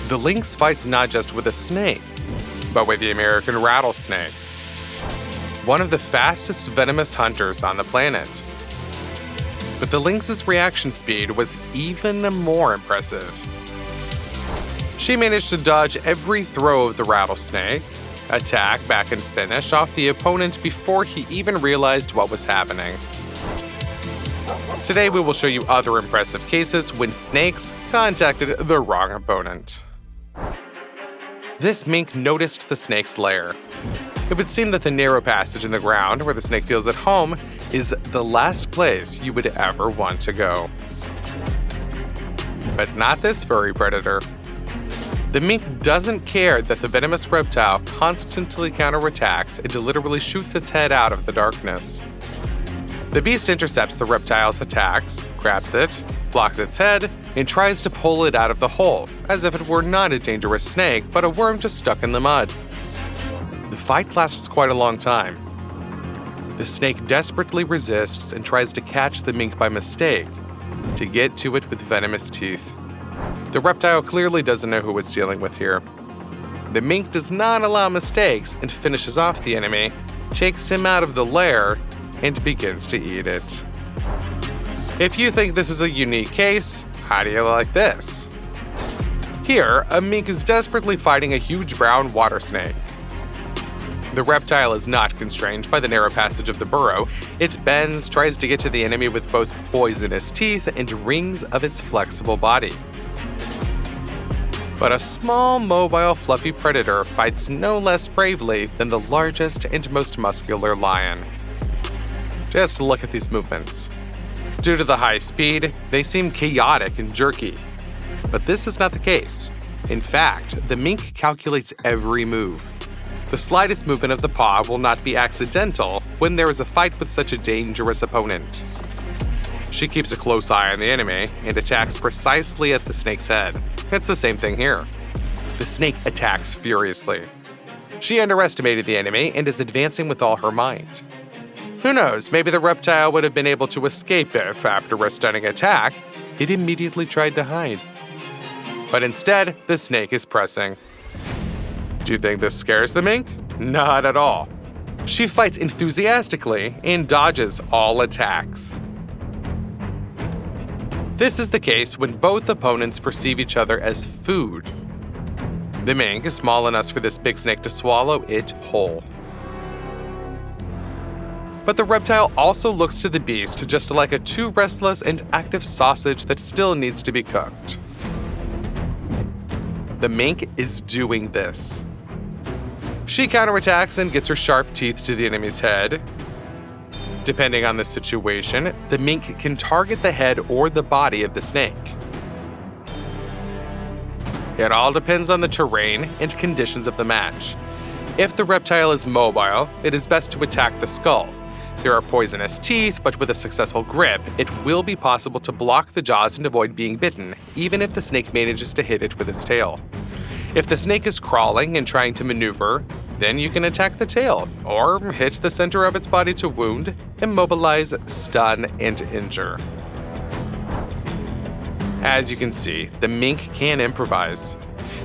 the lynx fights not just with a snake, but with the American rattlesnake, one of the fastest venomous hunters on the planet. But the lynx's reaction speed was even more impressive. She managed to dodge every throw of the rattlesnake, attack, back, and finish off the opponent before he even realized what was happening. Today we will show you other impressive cases when snakes contacted the wrong opponent. This mink noticed the snake's lair. It would seem that the narrow passage in the ground where the snake feels at home is the last place you would ever want to go. But not this furry predator. The mink doesn't care that the venomous reptile constantly counterattacks and literally shoots its head out of the darkness. The beast intercepts the reptile's attacks, grabs it, blocks its head, and tries to pull it out of the hole, as if it were not a dangerous snake, but a worm just stuck in the mud. The fight lasts quite a long time. The snake desperately resists and tries to catch the mink by mistake, to get to it with venomous teeth. The reptile clearly doesn't know who it's dealing with here. The mink does not allow mistakes and finishes off the enemy, takes him out of the lair, and begins to eat it. If you think this is a unique case, how do you like this? Here, a mink is desperately fighting a huge brown water snake. The reptile is not constrained by the narrow passage of the burrow. It bends, tries to get to the enemy with both poisonous teeth and rings of its flexible body. But a small, mobile, fluffy predator fights no less bravely than the largest and most muscular lion. Just look at these movements. Due to the high speed, they seem chaotic and jerky. But this is not the case. In fact, the mink calculates every move. The slightest movement of the paw will not be accidental when there is a fight with such a dangerous opponent. She keeps a close eye on the enemy and attacks precisely at the snake's head. It's the same thing here. The snake attacks furiously. She underestimated the enemy and is advancing with all her might. Who knows, maybe the reptile would have been able to escape if, after a stunning attack, it immediately tried to hide. But instead, the snake is pressing. Do you think this scares the mink? Not at all. She fights enthusiastically and dodges all attacks. This is the case when both opponents perceive each other as food. The mink is small enough for this big snake to swallow it whole. But the reptile also looks to the beast just like a too restless and active sausage that still needs to be cooked. The mink is doing this. She counterattacks and gets her sharp teeth to the enemy's head. Depending on the situation, the mink can target the head or the body of the snake. It all depends on the terrain and conditions of the match. If the reptile is mobile, it is best to attack the skull. There are poisonous teeth, but with a successful grip, it will be possible to block the jaws and avoid being bitten, even if the snake manages to hit it with its tail. If the snake is crawling and trying to maneuver, then you can attack the tail, or hit the center of its body to wound, immobilize, stun, and injure. As you can see, the mink can improvise.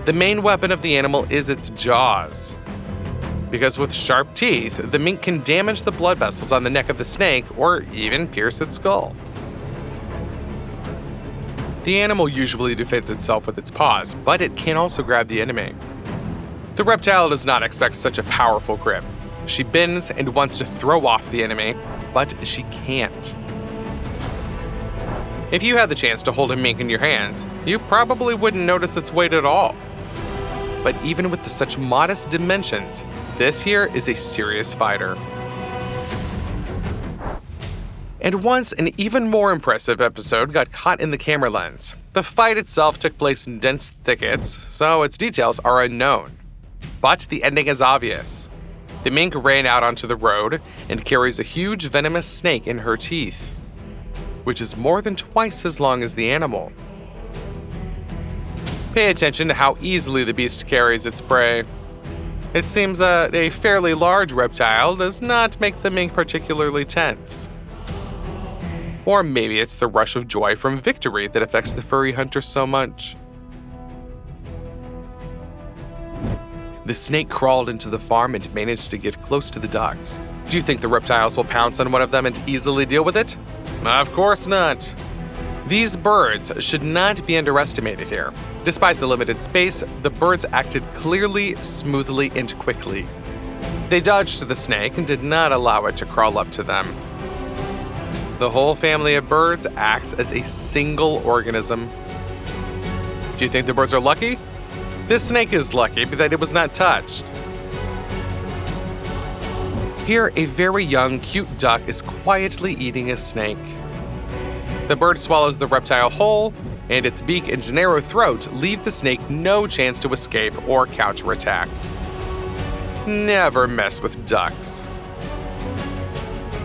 The main weapon of the animal is its jaws. Because with sharp teeth, the mink can damage the blood vessels on the neck of the snake or even pierce its skull. The animal usually defends itself with its paws, but it can also grab the enemy. The reptile does not expect such a powerful grip. She bends and wants to throw off the enemy, but she can't. If you had the chance to hold a mink in your hands, you probably wouldn't notice its weight at all. But even with such modest dimensions, this here is a serious fighter. And once an even more impressive episode got caught in the camera lens. The fight itself took place in dense thickets, so its details are unknown. But the ending is obvious. The mink ran out onto the road and carries a huge venomous snake in her teeth, which is more than twice as long as the animal. Pay attention to how easily the beast carries its prey. It seems that a fairly large reptile does not make the mink particularly tense. Or maybe it's the rush of joy from victory that affects the furry hunter so much. The snake crawled into the farm and managed to get close to the dogs. Do you think the reptiles will pounce on one of them and easily deal with it? Of course not. These birds should not be underestimated here. Despite the limited space, the birds acted clearly, smoothly, and quickly. They dodged the snake and did not allow it to crawl up to them. The whole family of birds acts as a single organism. Do you think the birds are lucky? This snake is lucky that it was not touched. Here, a very young, cute duck is quietly eating a snake. The bird swallows the reptile whole, and its beak and narrow throat leave the snake no chance to escape or counterattack. Never mess with ducks.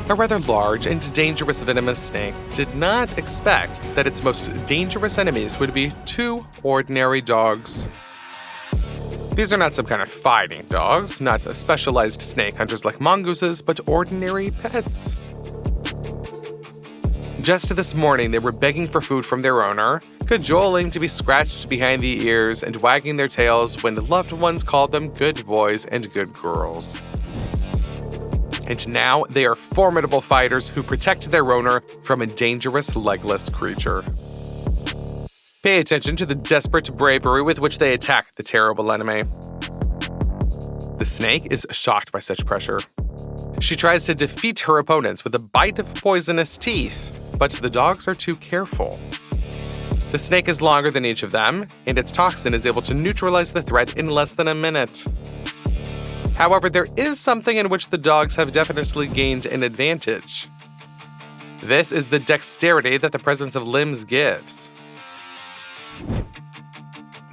A rather large and dangerous venomous snake did not expect that its most dangerous enemies would be two ordinary dogs. These are not some kind of fighting dogs, not specialized snake hunters like mongooses, but ordinary pets. Just this morning, they were begging for food from their owner, cajoling to be scratched behind the ears and wagging their tails when loved ones called them good boys and good girls. And now they are formidable fighters who protect their owner from a dangerous legless creature. Pay attention to the desperate bravery with which they attack the terrible enemy. The snake is shocked by such pressure. She tries to defeat her opponents with a bite of poisonous teeth, but the dogs are too careful. The snake is longer than each of them, and its toxin is able to neutralize the threat in less than a minute. However, there is something in which the dogs have definitely gained an advantage. This is the dexterity that the presence of limbs gives.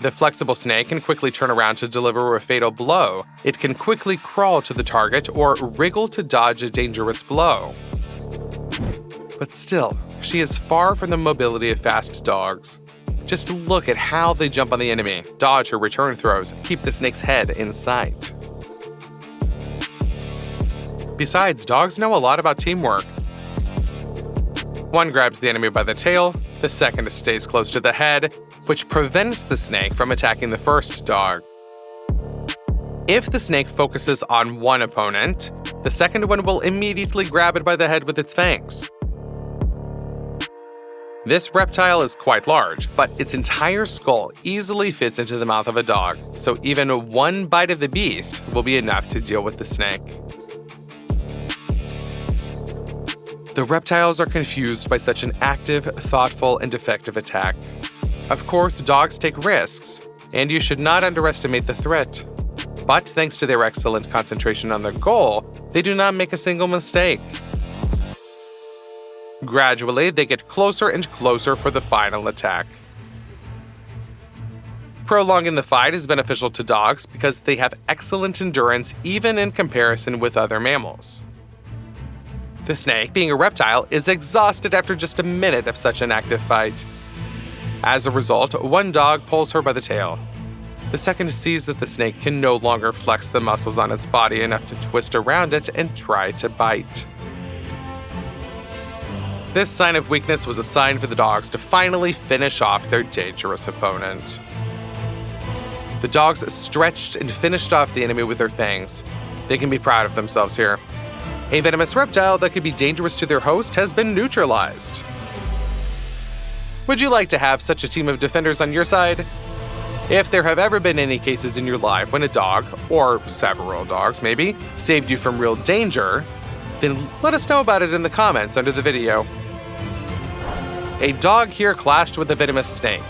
The flexible snake can quickly turn around to deliver a fatal blow. It can quickly crawl to the target or wriggle to dodge a dangerous blow. But still, she is far from the mobility of fast dogs. Just look at how they jump on the enemy, dodge her return throws, keep the snake's head in sight. Besides, dogs know a lot about teamwork. One grabs the enemy by the tail, the second stays close to the head, which prevents the snake from attacking the first dog. If the snake focuses on one opponent, the second one will immediately grab it by the head with its fangs. This reptile is quite large, but its entire skull easily fits into the mouth of a dog, so even one bite of the beast will be enough to deal with the snake. The reptiles are confused by such an active, thoughtful, and effective attack. Of course, dogs take risks, and you should not underestimate the threat. But thanks to their excellent concentration on their goal, they do not make a single mistake. Gradually, they get closer and closer for the final attack. Prolonging the fight is beneficial to dogs because they have excellent endurance even in comparison with other mammals. The snake, being a reptile, is exhausted after just a minute of such an active fight. As a result, one dog pulls her by the tail. The second sees that the snake can no longer flex the muscles on its body enough to twist around it and try to bite. This sign of weakness was a sign for the dogs to finally finish off their dangerous opponent. The dogs stretched and finished off the enemy with their fangs. They can be proud of themselves here. A venomous reptile that could be dangerous to their host has been neutralized. Would you like to have such a team of defenders on your side? If there have ever been any cases in your life when a dog, or several dogs maybe, saved you from real danger, then let us know about it in the comments under the video. A dog here clashed with a venomous snake.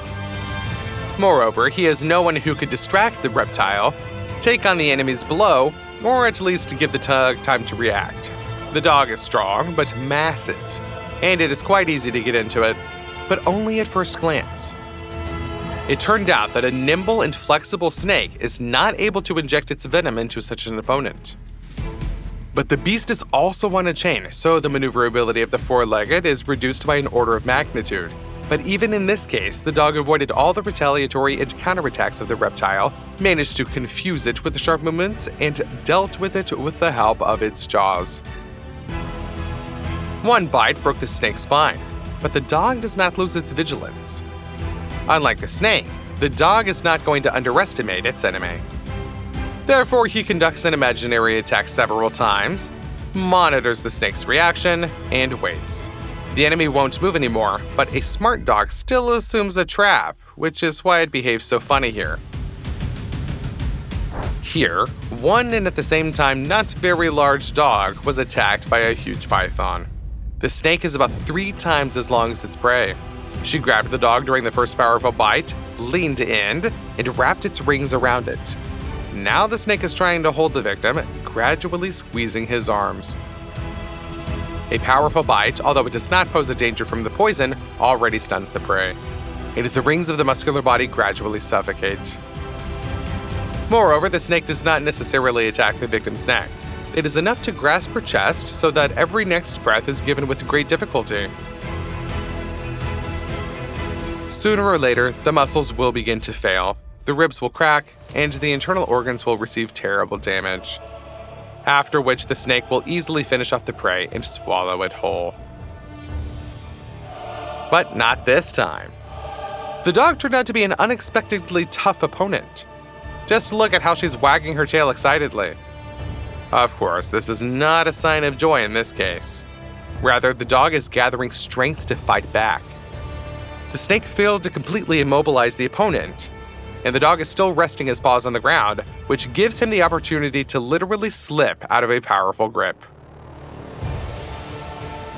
Moreover, he has no one who could distract the reptile, take on the enemy's blow, or at least give the tug time to react. The dog is strong, but massive, and it is quite easy to get into it, but only at first glance. It turned out that a nimble and flexible snake is not able to inject its venom into such an opponent. But the beast is also on a chain, so the maneuverability of the four-legged is reduced by an order of magnitude. But even in this case, the dog avoided all the retaliatory and counterattacks of the reptile, managed to confuse it with the sharp movements, and dealt with it with the help of its jaws. One bite broke the snake's spine, but the dog does not lose its vigilance. Unlike the snake, the dog is not going to underestimate its enemy. Therefore, he conducts an imaginary attack several times, monitors the snake's reaction, and waits. The enemy won't move anymore, but a smart dog still assumes a trap, which is why it behaves so funny here. Here, one and at the same time not very large dog was attacked by a huge python. The snake is about 3 times as long as its prey. She grabbed the dog during the first powerful bite, leaned in, and wrapped its rings around it. Now the snake is trying to hold the victim, gradually squeezing his arms. A powerful bite, although it does not pose a danger from the poison, already stuns the prey, and the rings of the muscular body gradually suffocate. Moreover, the snake does not necessarily attack the victim's neck. It is enough to grasp her chest so that every next breath is given with great difficulty. Sooner or later, the muscles will begin to fail, the ribs will crack, and the internal organs will receive terrible damage. After which the snake will easily finish off the prey and swallow it whole. But not this time. The dog turned out to be an unexpectedly tough opponent. Just look at how she's wagging her tail excitedly. Of course, this is not a sign of joy in this case. Rather, the dog is gathering strength to fight back. The snake failed to completely immobilize the opponent, and the dog is still resting his paws on the ground, which gives him the opportunity to literally slip out of a powerful grip.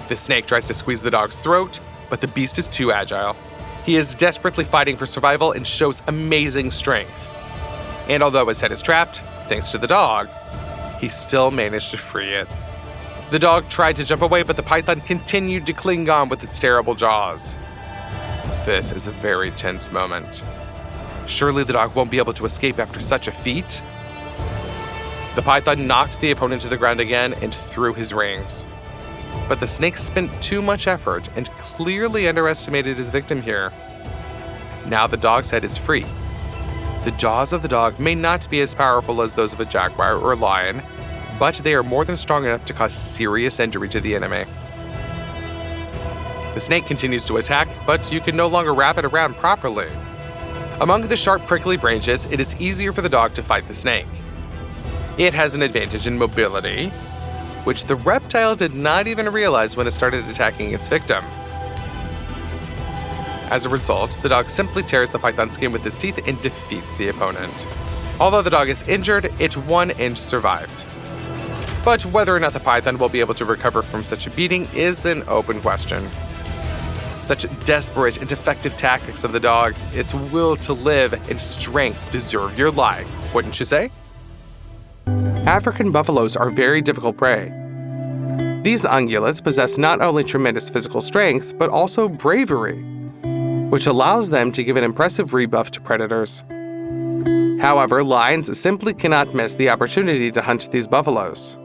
The snake tries to squeeze the dog's throat, but the beast is too agile. He is desperately fighting for survival and shows amazing strength. And although his head is trapped, thanks to the dog, he still managed to free it. The dog tried to jump away, but the python continued to cling on with its terrible jaws. This is a very tense moment. Surely the dog won't be able to escape after such a feat? The python knocked the opponent to the ground again and threw his rings. But the snake spent too much effort and clearly underestimated his victim here. Now the dog's head is free. The jaws of the dog may not be as powerful as those of a jaguar or lion, but they are more than strong enough to cause serious injury to the enemy. The snake continues to attack, but you can no longer wrap it around properly. Among the sharp, prickly branches, it is easier for the dog to fight the snake. It has an advantage in mobility, which the reptile did not even realize when it started attacking its victim. As a result, the dog simply tears the python's skin with its teeth and defeats the opponent. Although the dog is injured, it won and survived. But whether or not the python will be able to recover from such a beating is an open question. Such desperate and effective tactics of the dog, its will to live and strength deserve your like, wouldn't you say? African buffaloes are very difficult prey. These ungulates possess not only tremendous physical strength, but also bravery, which allows them to give an impressive rebuff to predators. However, lions simply cannot miss the opportunity to hunt these buffaloes.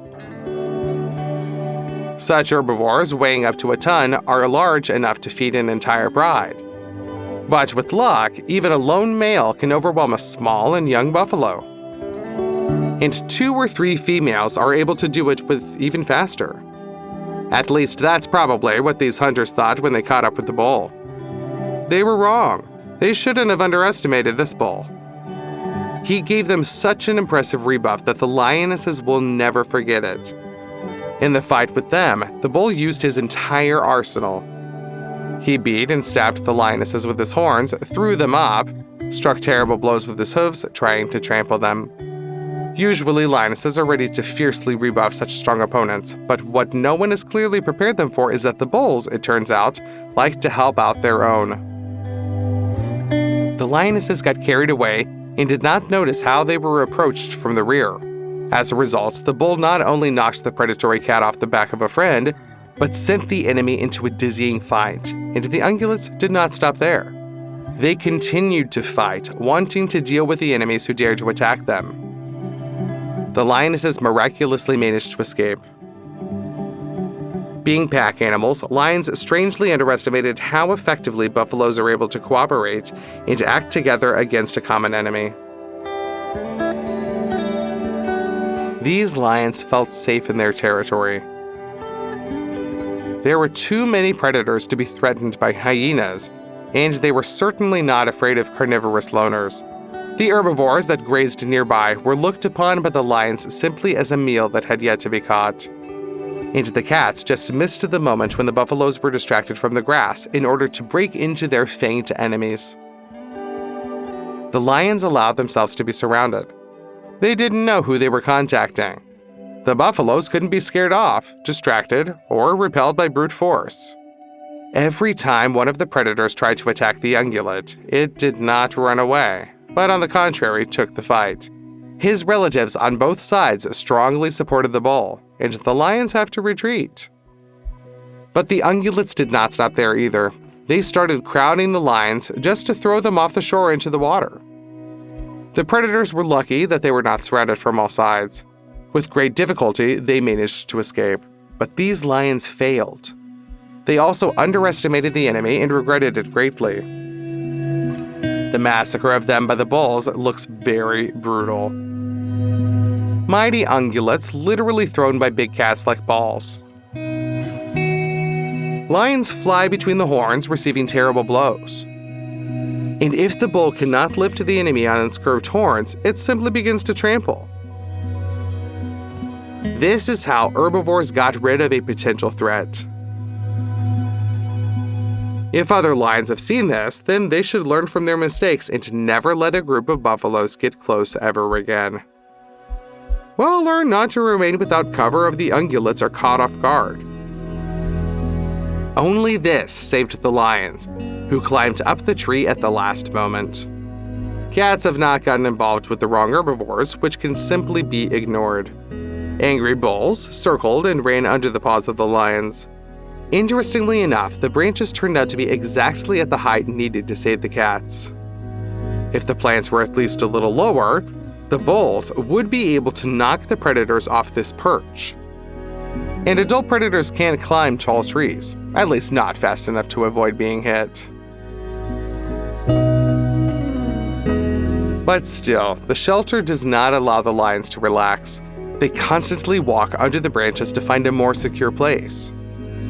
Such herbivores, weighing up to a ton, are large enough to feed an entire pride. But with luck, even a lone male can overwhelm a small and young buffalo. And 2 or 3 females are able to do it with even faster. At least that's probably what these hunters thought when they caught up with the bull. They were wrong. They shouldn't have underestimated this bull. He gave them such an impressive rebuff that the lionesses will never forget it. In the fight with them, the bull used his entire arsenal. He beat and stabbed the lionesses with his horns, threw them up, struck terrible blows with his hooves, trying to trample them. Usually, lionesses are ready to fiercely rebuff such strong opponents, but what no one has clearly prepared them for is that the bulls, it turns out, like to help out their own. The lionesses got carried away and did not notice how they were approached from the rear. As a result, the bull not only knocked the predatory cat off the back of a friend, but sent the enemy into a dizzying fight, and the ungulates did not stop there. They continued to fight, wanting to deal with the enemies who dared to attack them. The lionesses miraculously managed to escape. Being pack animals, lions strangely underestimated how effectively buffaloes are able to cooperate and act together against a common enemy. These lions felt safe in their territory. There were too many predators to be threatened by hyenas, and they were certainly not afraid of carnivorous loners. The herbivores that grazed nearby were looked upon by the lions simply as a meal that had yet to be caught. And the cats just missed the moment when the buffaloes were distracted from the grass in order to break into their fanged enemies. The lions allowed themselves to be surrounded. They didn't know who they were contacting. The buffaloes couldn't be scared off, distracted, or repelled by brute force. Every time one of the predators tried to attack the ungulate, it did not run away, but on the contrary took the fight. His relatives on both sides strongly supported the bull, and the lions have to retreat. But the ungulates did not stop there either. They started crowding the lions just to throw them off the shore into the water. The predators were lucky that they were not surrounded from all sides. With great difficulty, they managed to escape, but these lions failed. They also underestimated the enemy and regretted it greatly. The massacre of them by the bulls looks very brutal. Mighty ungulates literally thrown by big cats like balls. Lions fly between the horns, receiving terrible blows. And if the bull cannot lift the enemy on its curved horns, it simply begins to trample. This is how herbivores got rid of a potential threat. If other lions have seen this, then they should learn from their mistakes and never let a group of buffaloes get close ever again. Well, learn not to remain without cover if the ungulates are caught off guard. Only this saved the lions, who climbed up the tree at the last moment. Cats have not gotten involved with the wrong herbivores, which can simply be ignored. Angry bulls circled and ran under the paws of the lions. Interestingly enough, the branches turned out to be exactly at the height needed to save the cats. If the plants were at least a little lower, the bulls would be able to knock the predators off this perch. And adult predators can't climb tall trees, at least not fast enough to avoid being hit. But still, the shelter does not allow the lions to relax. They constantly walk under the branches to find a more secure place.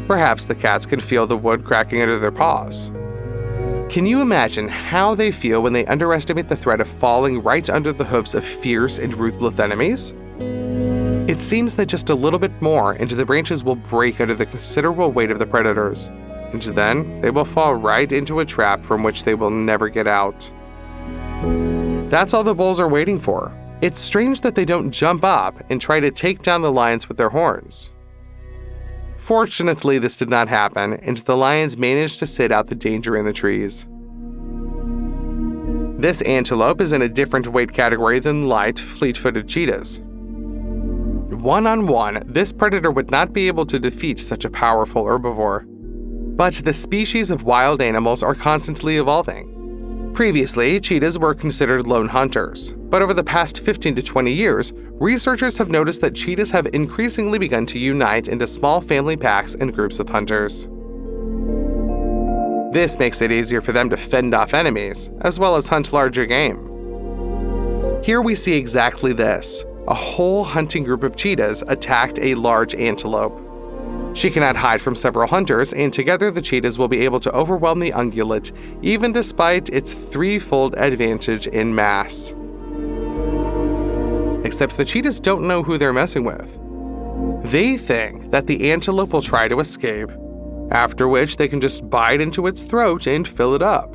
Perhaps the cats can feel the wood cracking under their paws. Can you imagine how they feel when they underestimate the threat of falling right under the hooves of fierce and ruthless enemies? It seems that just a little bit more and the branches will break under the considerable weight of the predators, and then they will fall right into a trap from which they will never get out. That's all the bulls are waiting for. It's strange that they don't jump up and try to take down the lions with their horns. Fortunately, this did not happen, and the lions managed to sit out the danger in the trees. This antelope is in a different weight category than light, fleet-footed cheetahs. One-on-one, this predator would not be able to defeat such a powerful herbivore. But the species of wild animals are constantly evolving. Previously, cheetahs were considered lone hunters, but over the past 15 to 20 years, researchers have noticed that cheetahs have increasingly begun to unite into small family packs and groups of hunters. This makes it easier for them to fend off enemies, as well as hunt larger game. Here we see exactly this. A whole hunting group of cheetahs attacked a large antelope. She cannot hide from several hunters, and together the cheetahs will be able to overwhelm the ungulate, even despite its threefold advantage in mass. Except the cheetahs don't know who they're messing with. They think that the antelope will try to escape, after which they can just bite into its throat and fill it up.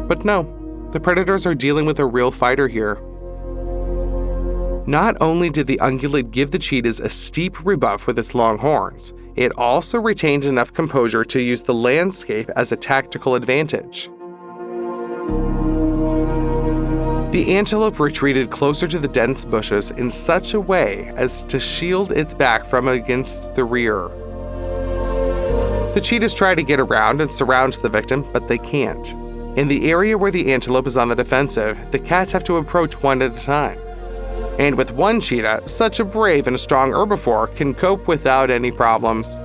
But no, the predators are dealing with a real fighter here. Not only did the ungulate give the cheetahs a steep rebuff with its long horns, it also retained enough composure to use the landscape as a tactical advantage. The antelope retreated closer to the dense bushes in such a way as to shield its back from against the rear. The cheetahs try to get around and surround the victim, but they can't. In the area where the antelope is on the defensive, the cats have to approach one at a time. And with one cheetah, such a brave and strong herbivore can cope without any problems.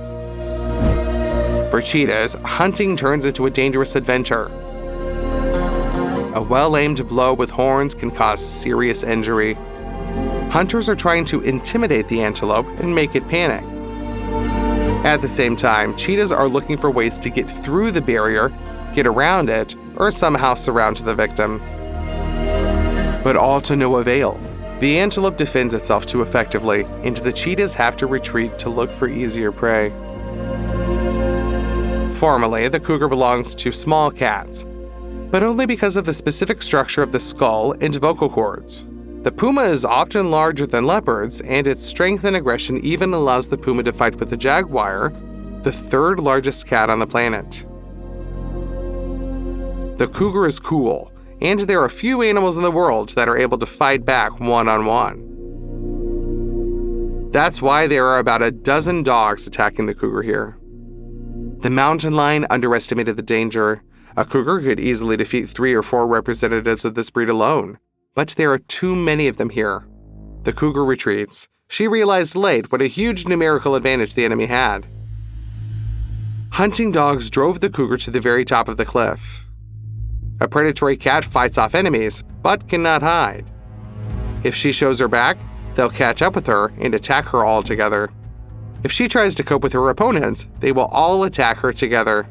For cheetahs, hunting turns into a dangerous adventure. A well-aimed blow with horns can cause serious injury. Hunters are trying to intimidate the antelope and make it panic. At the same time, cheetahs are looking for ways to get through the barrier, get around it, or somehow surround the victim. but all to no avail. The antelope defends itself too effectively, and the cheetahs have to retreat to look for easier prey. Formally, the cougar belongs to small cats, but only because of the specific structure of the skull and vocal cords. The puma is often larger than leopards, and its strength and aggression even allows the puma to fight with the jaguar, the third largest cat on the planet. The cougar is cool, and there are few animals in the world that are able to fight back one-on-one. That's why there are about a dozen dogs attacking the cougar here. The mountain lion underestimated the danger. A cougar could easily defeat 3 or 4 representatives of this breed alone, but there are too many of them here. The cougar retreats. She realized late what a huge numerical advantage the enemy had. Hunting dogs drove the cougar to the very top of the cliff. A predatory cat fights off enemies, but cannot hide. If she shows her back, they'll catch up with her and attack her all together. If she tries to cope with her opponents, they will all attack her together.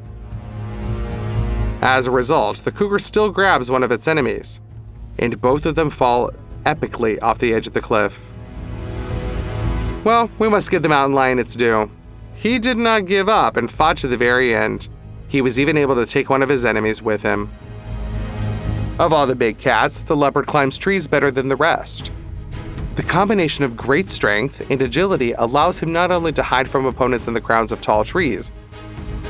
As a result, the cougar still grabs one of its enemies, and both of them fall epically off the edge of the cliff. Well, we must give the mountain lion its due. He did not give up and fought to the very end. He was even able to take one of his enemies with him. Of all the big cats, the leopard climbs trees better than the rest. The combination of great strength and agility allows him not only to hide from opponents in the crowns of tall trees,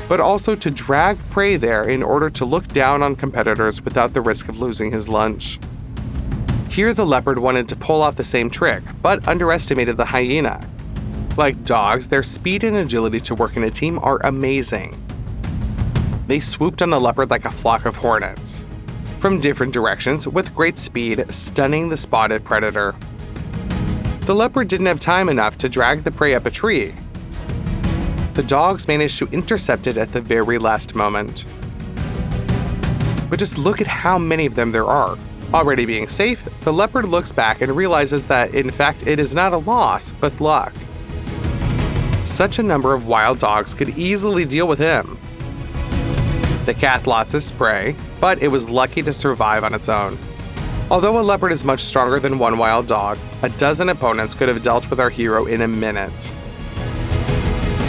but also to drag prey there in order to look down on competitors without the risk of losing his lunch. Here the leopard wanted to pull off the same trick, but underestimated the hyena. Like dogs, their speed and agility to work in a team are amazing. They swooped on the leopard like a flock of hornets, from different directions with great speed, stunning the spotted predator. The leopard didn't have time enough to drag the prey up a tree. The dogs managed to intercept it at the very last moment. But just look at how many of them there are. Already being safe, the leopard looks back and realizes that, in fact, it is not a loss, but luck. Such a number of wild dogs could easily deal with him. The cat lost its prey, but it was lucky to survive on its own. Although a leopard is much stronger than one wild dog, a dozen opponents could have dealt with our hero in a minute.